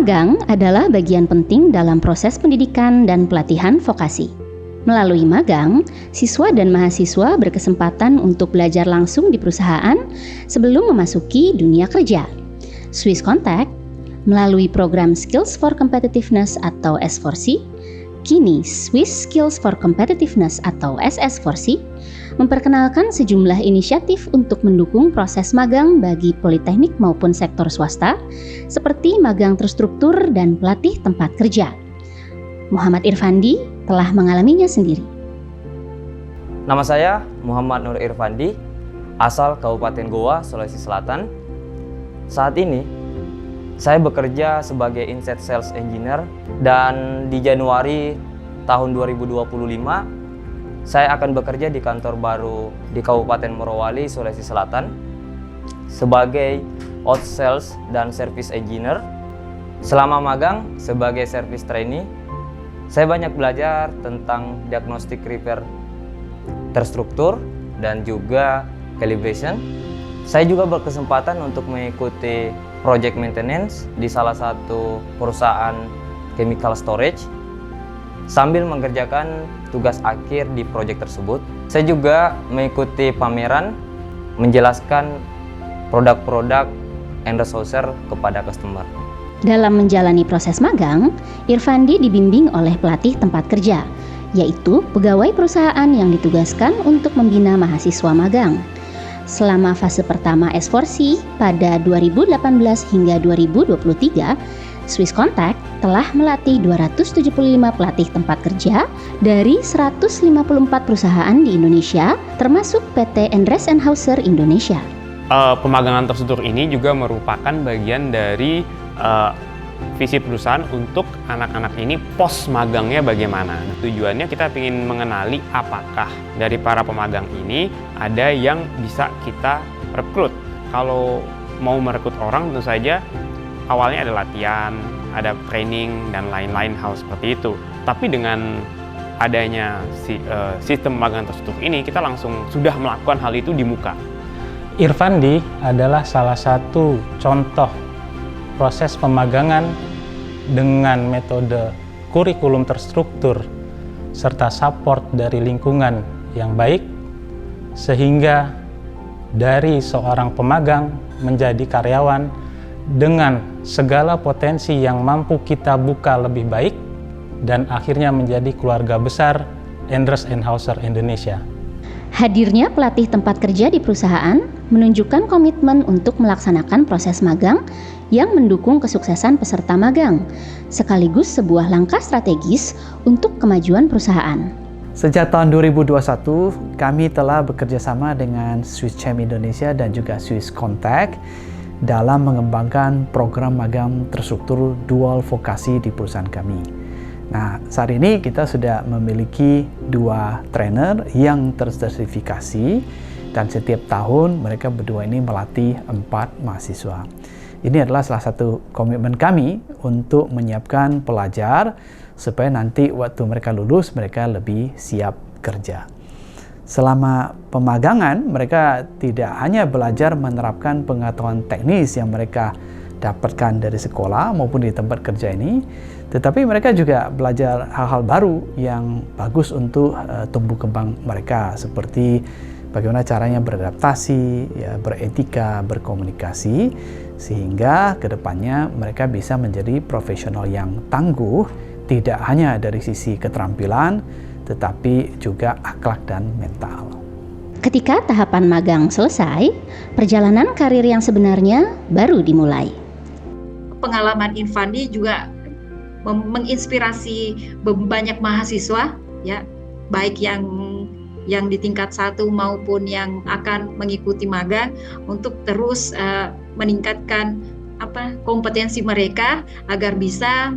Magang adalah bagian penting dalam proses pendidikan dan pelatihan vokasi. Melalui magang, siswa dan mahasiswa berkesempatan untuk belajar langsung di perusahaan sebelum memasuki dunia kerja. Swiss Contact, melalui program Skills for Competitiveness atau S4C, kini Swiss Skills for Competitiveness atau SS4C, memperkenalkan sejumlah inisiatif untuk mendukung proses magang bagi politeknik maupun sektor swasta, seperti magang terstruktur dan pelatih tempat kerja. Muhammad Irfandi telah mengalaminya sendiri. Nama saya Muhammad Nur Irfandi, asal Kabupaten Goa, Sulawesi Selatan. Saat ini, saya bekerja sebagai Inside Sales Engineer dan di Januari tahun 2025, saya akan bekerja di kantor baru di Kabupaten Morowali, Sulawesi Selatan sebagai Out Sales dan Service Engineer. Selama magang sebagai Service Trainee, saya banyak belajar tentang diagnostic repair terstruktur dan juga calibration. Saya juga berkesempatan untuk mengikuti project maintenance di salah satu perusahaan chemical storage sambil mengerjakan tugas akhir di proyek tersebut. Saya juga mengikuti pameran menjelaskan produk-produk Endreshauser kepada customer. Dalam menjalani proses magang, Irfandi dibimbing oleh pelatih tempat kerja, yaitu pegawai perusahaan yang ditugaskan untuk membina mahasiswa magang. Selama fase pertama S4C pada 2018 hingga 2023, Swiss Contact telah melatih 275 pelatih tempat kerja dari 154 perusahaan di Indonesia, termasuk PT Endreshauser Indonesia. Pemagangan terstruktur ini juga merupakan bagian dari visi perusahaan untuk anak-anak ini pos magangnya bagaimana. Tujuannya kita ingin mengenali apakah dari para pemagang ini ada yang bisa kita rekrut. Kalau mau merekrut orang tentu saja awalnya ada latihan, ada training dan lain-lain hal seperti itu. Tapi dengan adanya sistem pemagangan terstruktur ini, kita langsung sudah melakukan hal itu di muka. Irfandi adalah salah satu contoh proses pemagangan dengan metode kurikulum terstruktur serta support dari lingkungan yang baik, sehingga dari seorang pemagang menjadi karyawan dengan segala potensi yang mampu kita buka lebih baik dan akhirnya menjadi keluarga besar Endreshauser Indonesia. Hadirnya pelatih tempat kerja di perusahaan menunjukkan komitmen untuk melaksanakan proses magang yang mendukung kesuksesan peserta magang, sekaligus sebuah langkah strategis untuk kemajuan perusahaan. Sejak tahun 2021, kami telah bekerjasama dengan Swiss Chem Indonesia dan juga Swiss Contact dalam mengembangkan program magang terstruktur dual vokasi di perusahaan kami. Nah, saat ini kita sudah memiliki 2 trainer yang tersertifikasi dan setiap tahun mereka berdua ini melatih 4 mahasiswa. Ini adalah salah satu komitmen kami untuk menyiapkan pelajar supaya nanti waktu mereka lulus mereka lebih siap kerja. Selama pemagangan mereka tidak hanya belajar menerapkan pengetahuan teknis yang mereka dapatkan dari sekolah maupun di tempat kerja ini, tetapi mereka juga belajar hal-hal baru yang bagus untuk tumbuh kembang mereka, seperti bagaimana caranya beradaptasi, ya, beretika, berkomunikasi, sehingga kedepannya mereka bisa menjadi profesional yang tangguh, tidak hanya dari sisi keterampilan, tetapi juga akhlak dan mental. Ketika tahapan magang selesai, perjalanan karir yang sebenarnya baru dimulai. Pengalaman Irfandi juga menginspirasi banyak mahasiswa, ya, baik yang di tingkat 1 maupun yang akan mengikuti magang untuk terus meningkatkan kompetensi mereka agar bisa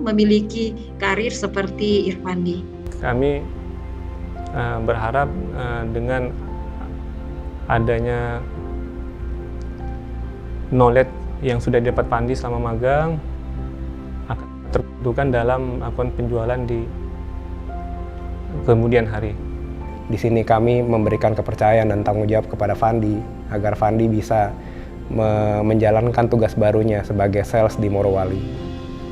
memiliki karir seperti Irfandi. Kami berharap dengan adanya knowledge yang sudah didapat Fandi selama magang akan terbutuhkan dalam penjualan di kemudian hari. Di sini kami memberikan kepercayaan dan tanggung jawab kepada Fandi agar Fandi bisa menjalankan tugas barunya sebagai sales di Morowali.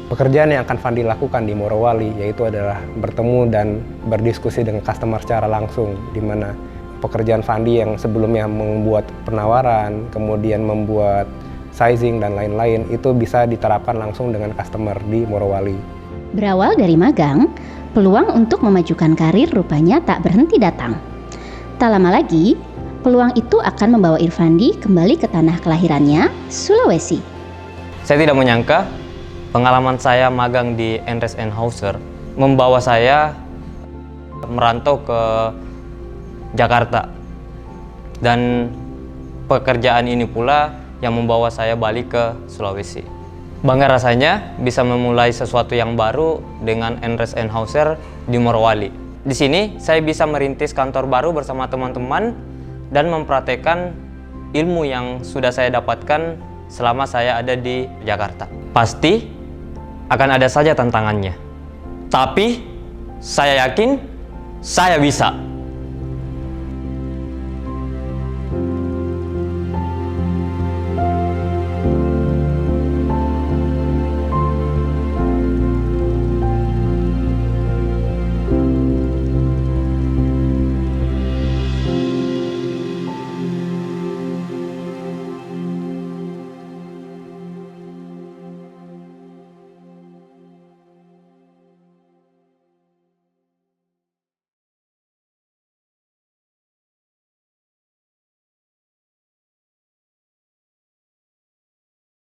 Pekerjaan yang akan Fandi lakukan di Morowali yaitu adalah bertemu dan berdiskusi dengan customer secara langsung, di mana pekerjaan Fandi yang sebelumnya membuat penawaran, kemudian membuat sizing dan lain-lain, itu bisa diterapkan langsung dengan customer di Morowali. Berawal dari magang, peluang untuk memajukan karir rupanya tak berhenti datang. Tak lama lagi, peluang itu akan membawa Irfandi kembali ke tanah kelahirannya, Sulawesi. Saya tidak menyangka pengalaman saya magang di Endres & Hauser membawa saya merantau ke Jakarta. Dan pekerjaan ini pula yang membawa saya balik ke Sulawesi. Bangga rasanya bisa memulai sesuatu yang baru dengan Endres & Hauser di Morowali. Di sini saya bisa merintis kantor baru bersama teman-teman dan mempraktekkan ilmu yang sudah saya dapatkan selama saya ada di Jakarta. Pasti akan ada saja tantangannya, tapi saya yakin saya bisa.